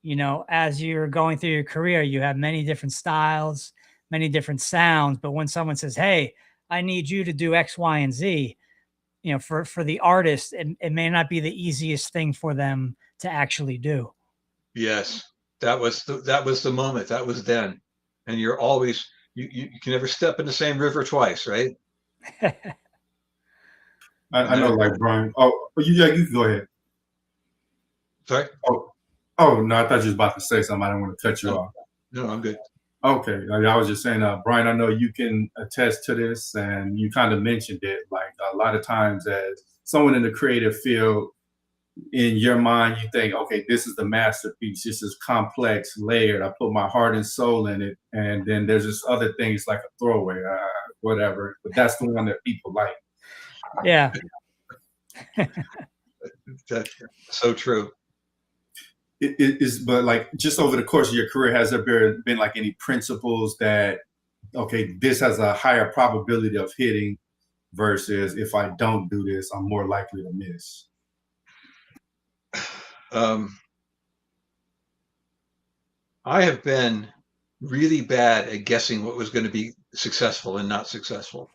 You know, as you're going through your career, you have many different styles, many different sounds. But when someone says, hey, I need you to do X, Y, and Z, you know, for the artist, it may not be the easiest thing for them to actually do. Yes, that was the moment. That was then. And you're always, you can never step in the same river twice, right? I know, like Brian. Oh, yeah, you can go ahead. Sorry. Oh, no, I thought you was about to say something. I didn't want to cut you off. No, I'm good. Okay, I was just saying, Brian, I know you can attest to this, and you kind of mentioned it. Like a lot of times, as someone in the creative field, in your mind, you think, okay, this is the masterpiece. This is complex, layered. I put my heart and soul in it, and then there's just other things like a throwaway, whatever. But that's the one that people like. Yeah. That's so true. It is, but like just over the course of your career, has there been like any principles that, okay, this has a higher probability of hitting versus if I don't do this, I'm more likely to miss? I have been really bad at guessing what was going to be successful and not successful.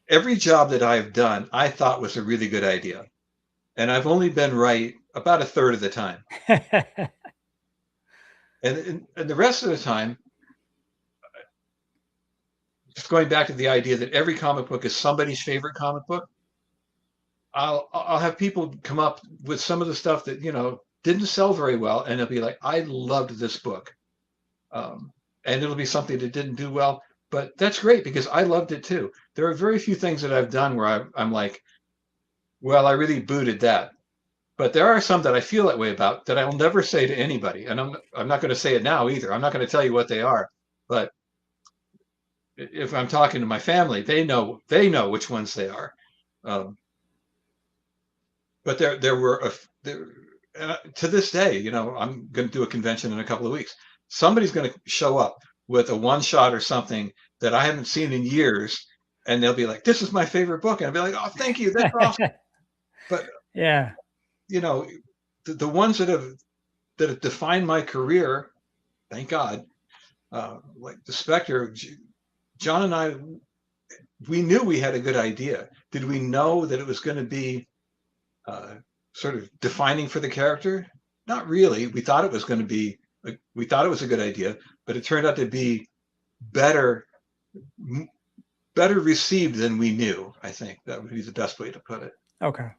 Every job that I've done, I thought was a really good idea. And I've only been right about a third of the time. And the rest of the time, just going back to the idea that every comic book is somebody's favorite comic book, I'll have people come up with some of the stuff that, didn't sell very well, and they'll be like, I loved this book. And it'll be something that didn't do well, but that's great because I loved it too. There are very few things that I've done where I'm like, well, I really booted that. But there are some that I feel that way about that I'll never say to anybody. And I'm not going to say it now either. I'm not going to tell you what they are. But if I'm talking to my family, they know which ones they are. But there were to this day, I'm going to do a convention in a couple of weeks. Somebody's going to show up with a one shot or something that I haven't seen in years, and they'll be like, "This is my favorite book," and I'll be like, "Oh, thank you, that's awesome." But yeah, the ones that have defined my career, thank God, like the Spectre, John and I, we knew we had a good idea. Did we know that it was going to be sort of defining for the character? Not really. We thought it was going to be. We thought it was a good idea, but it turned out to be better received than we knew. I think that would be the best way to put it. Okay.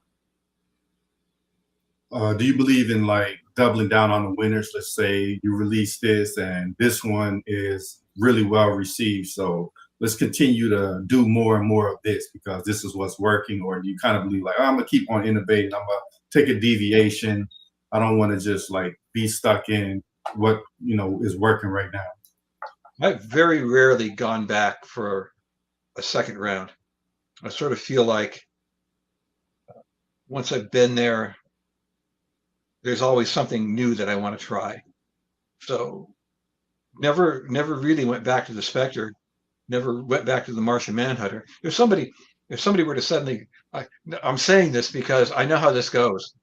Do you believe in like doubling down on the winners? Let's say you release this and this one is really well received, so let's continue to do more and more of this because this is what's working. Or do you kind of believe like, oh, I'm gonna keep on innovating, I'm gonna take a deviation, I don't want to just like be stuck in what is working right now? I've very rarely gone back for a second round. I sort of feel like once I've been there, there's always something new that I want to try. So never really went back to the Spectre, never went back to the Martian Manhunter. If somebody were to suddenly, I'm saying this because I know how this goes.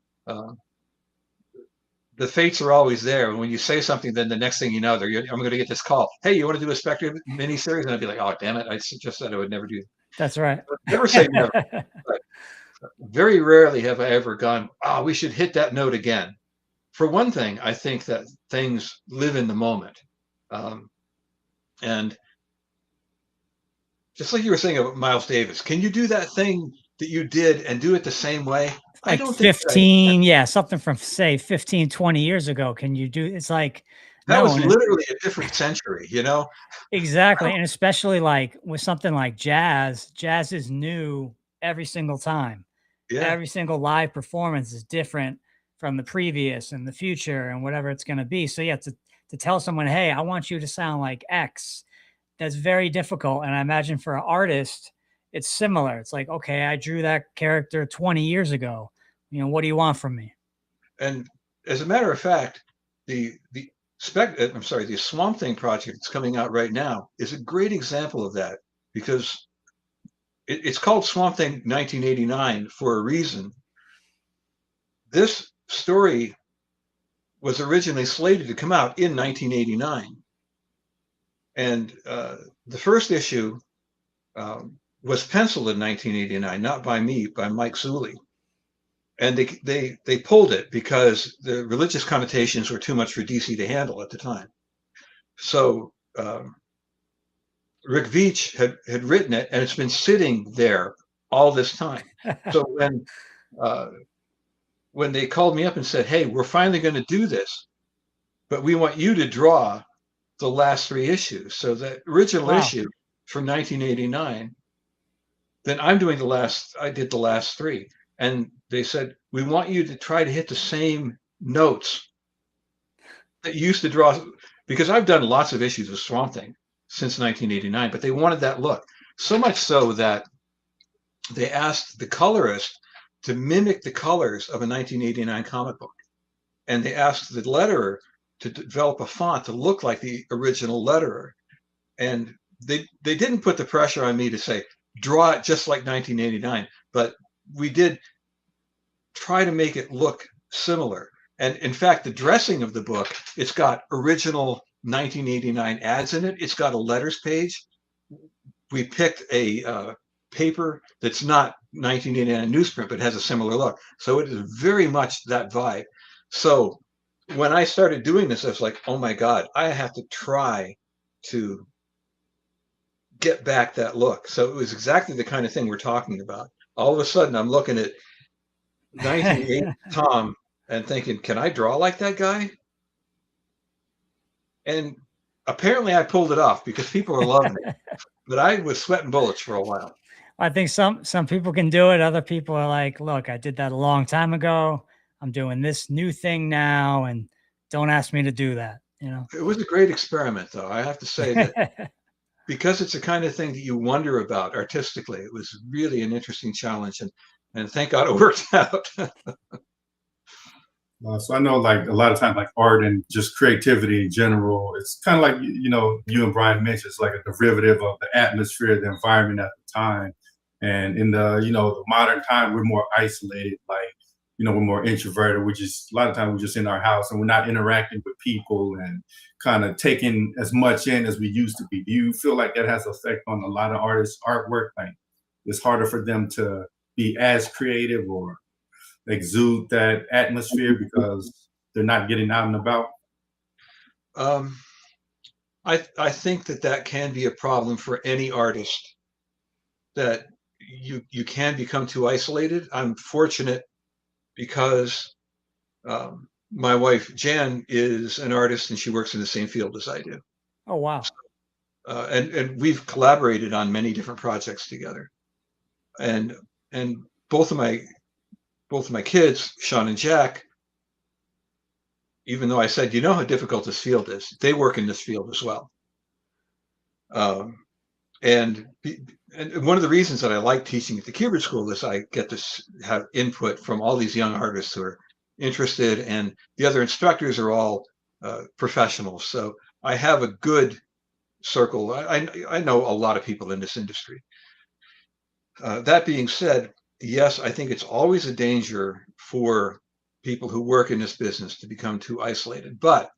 The fates are always there. And when you say something, then the next thing you know, I'm going to get this call. Hey, you want to do a Spectre miniseries? And I'd be like, oh, damn it. I just said I would never do that. That's right. Never say never. But very rarely have I ever gone, we should hit that note again. For one thing, I think that things live in the moment. And just like you were saying about Miles Davis, can you do that thing that you did and do it the same way? Like I don't 15, yeah, something from say 15, 20 years ago. Can you do, it's like, that was literally a different century, Exactly. And especially like with something like jazz is new every single time. Yeah. Every single live performance is different from the previous and the future and whatever it's going to be. So yeah, to tell someone, hey, I want you to sound like X, that's very difficult. And I imagine for an artist, it's similar. It's like, okay, I drew that character 20 years ago. What do you want from me? And as a matter of fact, the Swamp Thing project that's coming out right now is a great example of that, because it's called Swamp Thing 1989 for a reason. This story was originally slated to come out in 1989. And the first issue was penciled in 1989, not by me, by Mike Zuley. And they pulled it because the religious connotations were too much for DC to handle at the time. So Rick Veitch had written it, and it's been sitting there all this time. So when they called me up and said, "Hey, we're finally going to do this, but we want you to draw the last 3 issues." So the original Wow. issue from 1989, then I did the last 3. And they said, "We want you to try to hit the same notes that you used to draw," because I've done lots of issues of Swamp Thing since 1989, but they wanted that look. So much so that they asked the colorist to mimic the colors of a 1989 comic book. And they asked the letterer to develop a font to look like the original letterer. And they didn't put the pressure on me to say, draw it just like 1989, but we did try to make it look similar. And in fact, the dressing of the book, it's got original 1989 ads in it. It's got a letters page. We picked a paper that's not 1989 newsprint, but has a similar look. So it is very much that vibe. So when I started doing this, I was like, oh my God, I have to try to get back that look. So it was exactly the kind of thing we're talking about. All of a sudden, I'm looking at 1980 Tom and thinking, can I draw like that guy? And apparently I pulled it off because people are loving it. But I was sweating bullets for a while. I think some people can do it. Other people are like, look, I did that a long time ago. I'm doing this new thing now, and don't ask me to do that. You know, It was a great experiment, though. I have to say that because it's the kind of thing that you wonder about artistically, it was really an interesting challenge, and thank God it worked out. So I know, like a lot of times, like art and just creativity in general, it's kind of like you and Brian mentioned, it's like a derivative of the atmosphere, the environment at the time. And in the modern time, we're more isolated. Like we're more introverted. We're just a lot of times we're just in our house and we're not interacting with people and kind of taking as much in as we used to be. Do you feel like that has an effect on a lot of artists' artwork? Like it's harder for them to be as creative or exude that atmosphere because they're not getting out and about? um, I think that can be a problem for any artist, that you can become too isolated. I'm fortunate because my wife Jan is an artist and she works in the same field as I do. oh wow, And we've collaborated on many different projects together. And both of my kids, Sean and Jack, even though I said, you know how difficult this field is, they work in this field as well. Um, and one of the reasons that I like teaching at the Kubert School is I get to have input from all these young artists who are interested, and the other instructors are all professionals. So I have a good circle. I know a lot of people in this industry. That being said, yes, I think it's always a danger for people who work in this business to become too isolated. But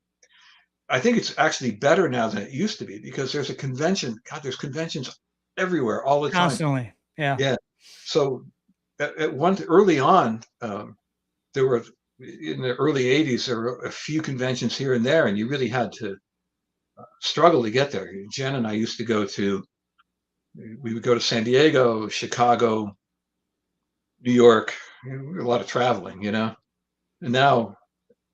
I think it's actually better now than it used to be because there's a convention. God, there's conventions everywhere all the time. constantly, yeah. Yeah. So early on, there were in the early 80s, there were a few conventions here and there, and you really had to struggle to get there. Jen and I used to we would go to San Diego, Chicago, New York, a lot of traveling, And now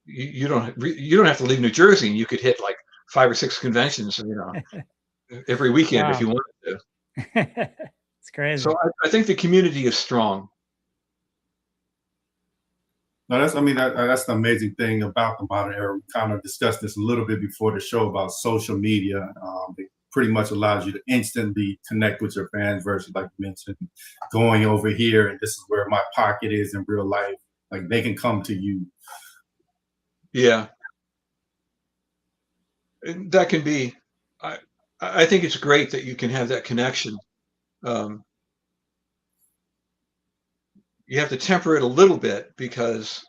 you don't have to leave New Jersey, and you could hit like 5 or 6 conventions, every weekend if Wow. you wanted to. It's crazy. So I think the community is strong. No, that's the amazing thing about the modern era. We kind of discussed this a little bit before the show about social media. It pretty much allows you to instantly connect with your fans versus, like you mentioned, going over here and this is where my pocket is in real life. Like they can come to you. Yeah. And that can be, I think it's great that you can have that connection. You have to temper it a little bit because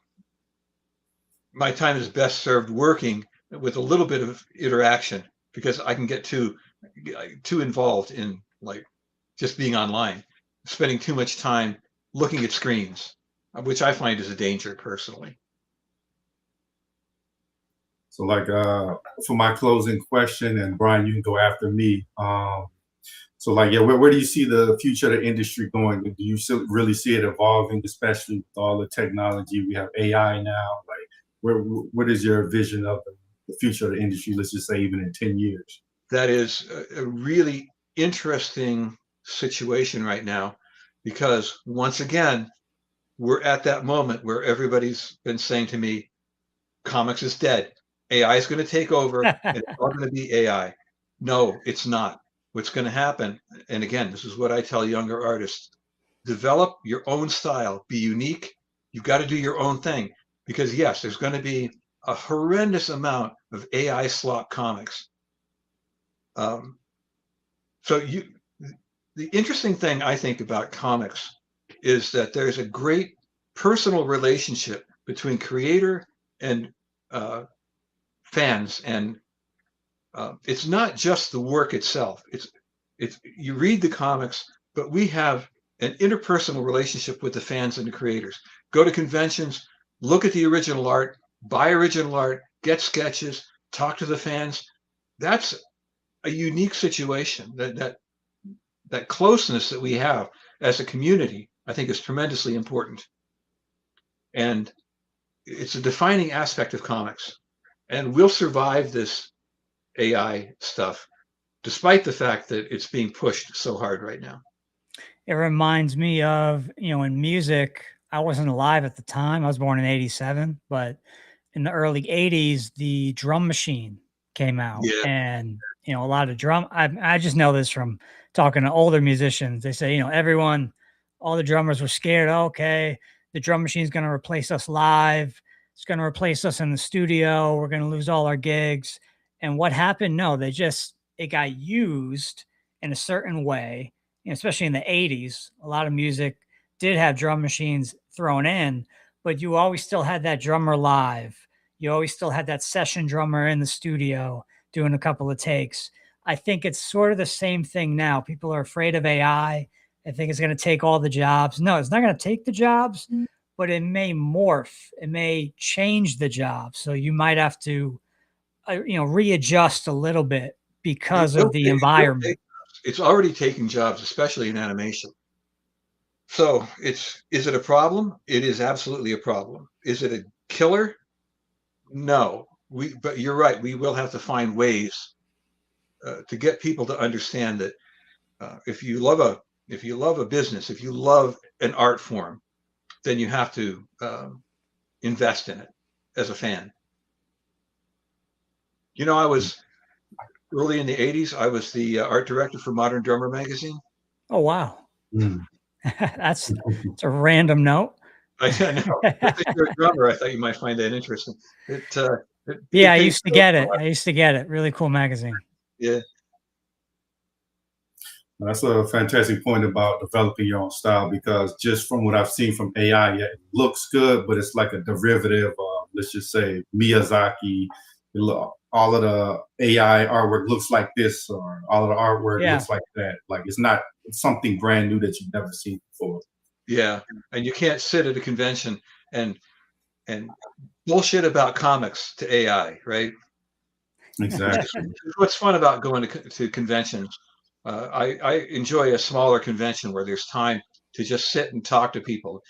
my time is best served working with a little bit of interaction, because I can get too involved in like just being online, spending too much time looking at screens, which I find is a danger personally. So like for my closing question, and Brian, you can go after me. So like, yeah, where do you see the future of the industry going? Do you still really see it evolving, especially with all the technology? We have AI now. Like, what is your vision of the future of the industry? Let's just say even in 10 years. That is a really interesting situation right now, because once again, we're at that moment where everybody's been saying to me, comics is dead. AI is going to take over and it's all going to be AI. No, it's not. What's going to happen, and again, this is what I tell younger artists, develop your own style, be unique. You've got to do your own thing, because yes, there's going to be a horrendous amount of AI slop comics. Um, so the interesting thing I think about comics is that there's a great personal relationship between creator and fans, and it's not just the work itself. It's you read the comics, but we have an interpersonal relationship with the fans and the creators. Go to conventions, look at the original art, buy original art, get sketches, talk to the fans. That's a unique situation. That closeness that we have as a community, I think, is tremendously important, and it's a defining aspect of comics. And we'll survive this AI stuff, despite the fact that it's being pushed so hard right now. It reminds me of, in music, I wasn't alive at the time. I was born in 87, but in the early 80s, the drum machine came out. Yeah. And, a lot of I just know this from talking to older musicians. They say, all the drummers were scared. Okay, the drum machine's going to replace us live. It's going to replace us in the studio. We're going to lose all our gigs. And what happened? No, it got used in a certain way, especially in the 80s. A lot of music did have drum machines thrown in, but you always still had that drummer live. You always still had that session drummer in the studio doing a couple of takes. I think it's sort of the same thing now. People are afraid of AI. I think it's going to take all the jobs. No, it's not going to take the jobs, but it may morph. It may change the job. So you might have to, readjust a little bit because of the environment. It's already taking jobs, especially in animation. So is it a problem? It is absolutely a problem. Is it a killer? No. But you're right. We will have to find ways to get people to understand that if you love a business, if you love an art form, then you have to invest in it as a fan. I was early in the 80s. I was the art director for Modern Drummer magazine. Oh, wow. Mm. That's a random note. I know. If you're a drummer, I thought you might find that interesting. I used to get it. Really cool magazine. Yeah. That's a fantastic point about developing your own style, because just from what I've seen from AI, yeah, it looks good, but it's like a derivative of, let's just say, Miyazaki. All of the AI artwork looks like this, or all of the artwork looks like that. Like, it's not something brand new that you've never seen before. Yeah, and you can't sit at a convention and bullshit about comics to AI, right? Exactly. What's fun about going to conventions? I enjoy a smaller convention where there's time to just sit and talk to people.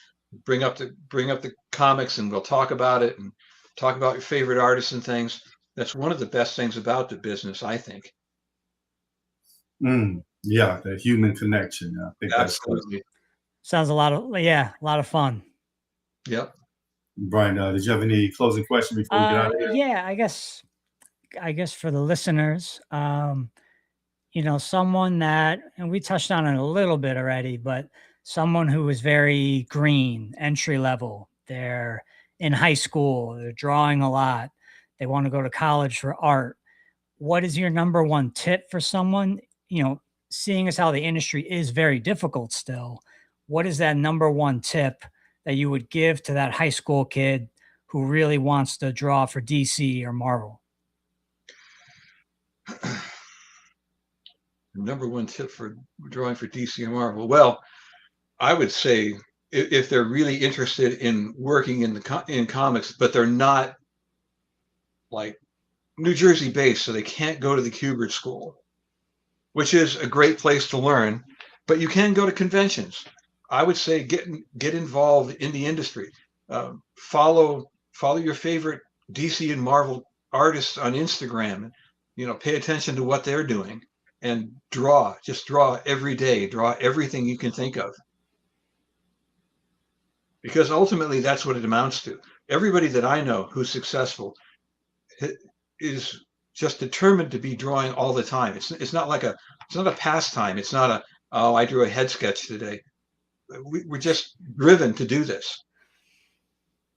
Bring up the comics, and we'll talk about it and talk about your favorite artists and things. That's one of the best things about the business, I think. Yeah, the human connection. I think Absolutely. Sounds a lot of fun. Yep. Brian, did you have any closing question before we get out of here? Yeah, I guess for the listeners, someone that, and we touched on it a little bit already, but someone who is very green, entry level, they're in high school, they're drawing a lot, they want to go to college for art. What is your number one tip for someone, seeing as how the industry is very difficult still? What is that number one tip that you would give to that high school kid who really wants to draw for DC or Marvel? Number one tip for drawing for DC and Marvel. Well, I would say if they're really interested in working in comics, but they're not like New Jersey based, so they can't go to the Kubert School, which is a great place to learn. But you can go to conventions. I would say get involved in the industry. Follow your favorite DC and Marvel artists on Instagram. Pay attention to what they're doing and just draw every day, draw everything you can think of. Because ultimately that's what it amounts to. Everybody that I know who's successful is just determined to be drawing all the time. It's not a pastime. It's not oh, I drew a head sketch today. We're just driven to do this.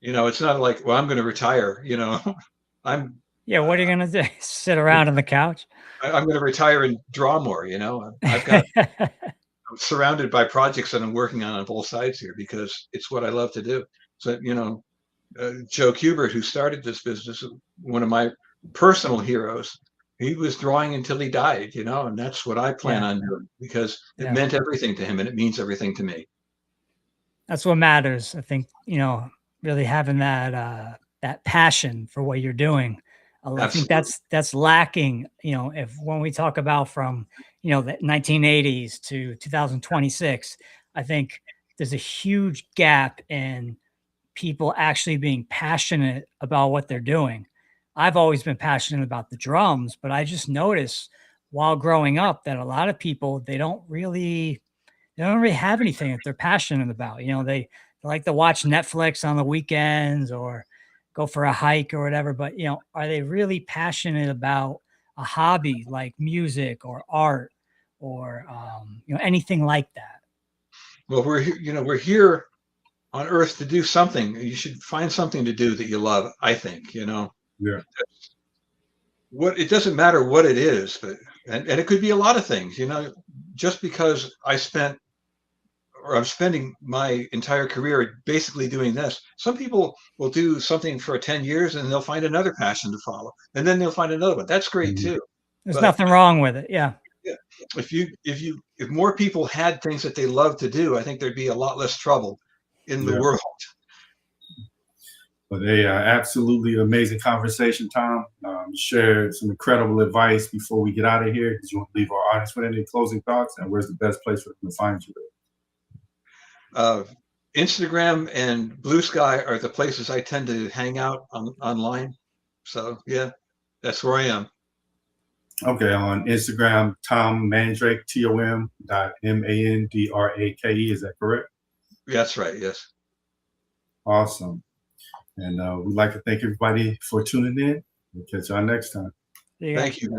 It's not like, well, I'm going to retire. Yeah, what are you gonna do? Sit around on the couch? I'm going to retire and draw more. I'm surrounded by projects that I'm working on both sides here because it's what I love to do. So, Joe Kubert, who started this business, one of my personal heroes, he was drawing until he died, and that's what I plan on doing because it meant everything to him and it means everything to me. That's what matters. I think, really having that passion for what you're doing. I think that's lacking, when we talk about from, the 1980s to 2026, I think there's a huge gap in people actually being passionate about what they're doing. I've always been passionate about the drums, but I just noticed while growing up that a lot of people, they don't really have anything that they're passionate about. They like to watch Netflix on the weekends or go for a hike or whatever, but are they really passionate about a hobby like music or art or anything like that? Well, we're here on Earth to do something. You should find something to do that you love, I think. Yeah. It doesn't matter what it is, but and it could be a lot of things. Just because I'm spending my entire career basically doing this. Some people will do something for 10 years and they'll find another passion to follow, and then they'll find another one. That's great too. There's nothing wrong with it. Yeah. If more people had things that they love to do, I think there'd be a lot less trouble in the world. But absolutely amazing conversation, Tom. Shared some incredible advice before we get out of here. Did you want to leave our audience with any closing thoughts? And where's the best place for them to find you? Instagram and Blue Sky are the places I tend to hang out online. So yeah, that's where I am. Okay, on Instagram, Tom Mandrake, TOM.MANDRAKE. Is that correct? That's right. Yes. Awesome. And we'd like to thank everybody for tuning in. We'll catch y'all next time. Thank you.